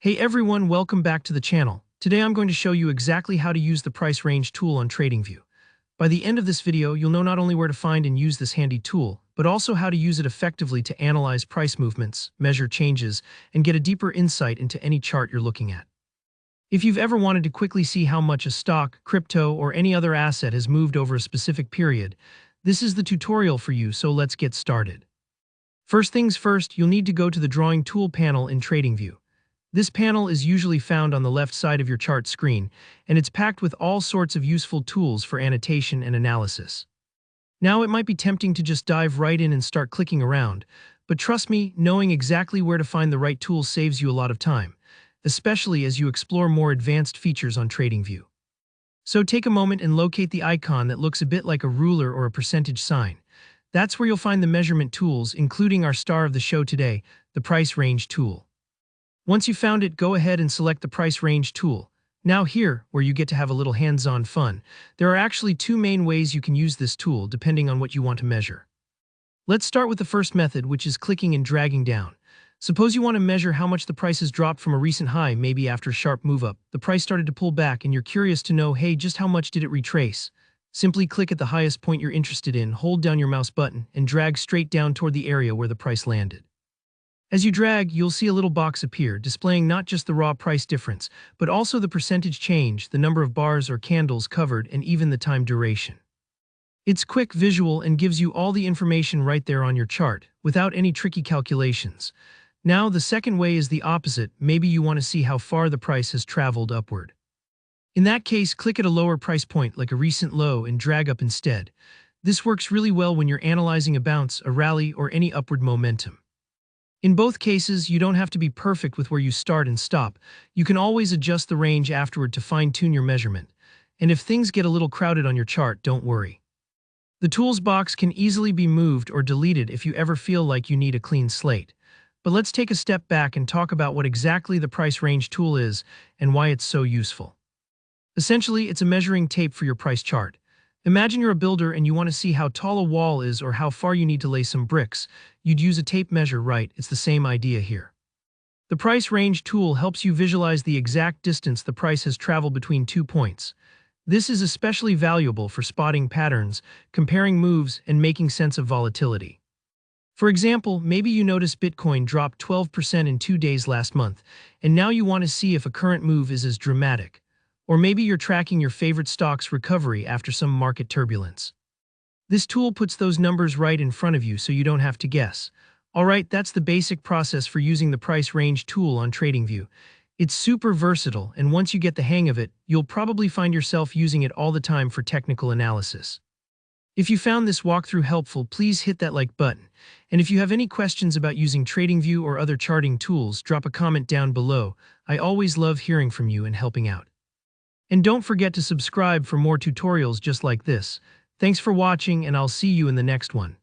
Hey everyone, welcome back to the channel. Today I'm going to show you exactly how to use the price range tool on TradingView. By the end of this video, you'll know not only where to find and use this handy tool, but also how to use it effectively to analyze price movements, measure changes, and get a deeper insight into any chart you're looking at. If you've ever wanted to quickly see how much a stock, crypto, or any other asset has moved over a specific period, this is the tutorial for you, so let's get started. First things first, you'll need to go to the Drawing Tool panel in TradingView. This panel is usually found on the left side of your chart screen, and it's packed with all sorts of useful tools for annotation and analysis. Now, it might be tempting to just dive right in and start clicking around, but trust me, knowing exactly where to find the right tool saves you a lot of time, especially as you explore more advanced features on TradingView. So take a moment and locate the icon that looks a bit like a ruler or a percentage sign. That's where you'll find the measurement tools, including our star of the show today, the price range tool. Once you've found it, go ahead and select the price range tool. Now here, where you get to have a little hands-on fun, there are actually two main ways you can use this tool depending on what you want to measure. Let's start with the first method, which is clicking and dragging down. Suppose you want to measure how much the price has dropped from a recent high, maybe after a sharp move up. The price started to pull back and you're curious to know, hey, just how much did it retrace? Simply click at the highest point you're interested in, hold down your mouse button, and drag straight down toward the area where the price landed. As you drag, you'll see a little box appear, displaying not just the raw price difference, but also the percentage change, the number of bars or candles covered, and even the time duration. It's quick, visual, and gives you all the information right there on your chart, without any tricky calculations. Now, the second way is the opposite. Maybe you want to see how far the price has traveled upward. In that case, click at a lower price point, like a recent low, and drag up instead. This works really well when you're analyzing a bounce, a rally, or any upward momentum. In both cases, you don't have to be perfect with where you start and stop. You can always adjust the range afterward to fine-tune your measurement. And if things get a little crowded on your chart, don't worry. The tools box can easily be moved or deleted if you ever feel like you need a clean slate. But let's take a step back and talk about what exactly the price range tool is and why it's so useful. Essentially, it's a measuring tape for your price chart. Imagine you're a builder and you want to see how tall a wall is or how far you need to lay some bricks. You'd use a tape measure, right? It's the same idea here. The price range tool helps you visualize the exact distance the price has traveled between 2 points. This is especially valuable for spotting patterns, comparing moves, and making sense of volatility. For example, maybe you notice Bitcoin dropped 12% in 2 days last month, and now you want to see if a current move is as dramatic. Or maybe you're tracking your favorite stock's recovery after some market turbulence. This tool puts those numbers right in front of you so you don't have to guess. Alright, that's the basic process for using the price range tool on TradingView. It's super versatile, and once you get the hang of it, you'll probably find yourself using it all the time for technical analysis. If you found this walkthrough helpful, please hit that like button. And if you have any questions about using TradingView or other charting tools, drop a comment down below. I always love hearing from you and helping out. And don't forget to subscribe for more tutorials just like this. Thanks for watching, and I'll see you in the next one.